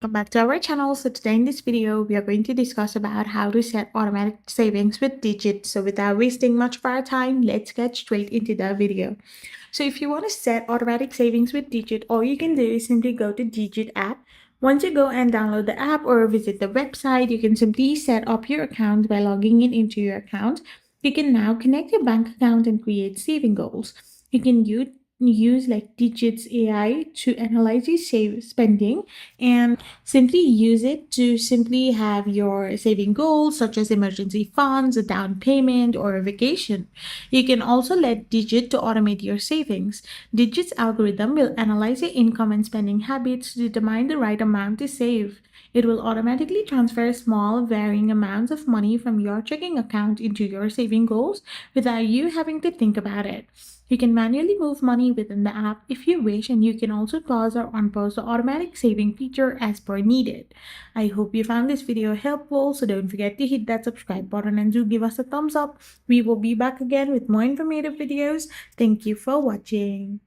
Welcome back to our channel. So today in this video, we are going to discuss about how to set automatic savings with Digit. So without wasting much of our time, let's get straight into the video. So if you want to set automatic savings with Digit, all you can do is simply go to Digit app. Once you go and download the app or visit the website, you can simply set up your account by logging in into your account. You can now connect your bank account and create saving goals. You can use like Digit's AI to analyze your save spending and simply use it to simply have your saving goals such as emergency funds, a down payment, or a vacation. You can also let Digit to automate your savings. Digit's algorithm will analyze your income and spending habits to determine the right amount to save. It will automatically transfer small, varying amounts of money from your checking account into your saving goals without you having to think about it. You can manually move money within the app if you wish, and you can also pause or unpause the automatic saving feature as per needed. I hope you found this video helpful, so don't forget to hit that subscribe button and do give us a thumbs up. We will be back again with more informative videos. Thank you for watching.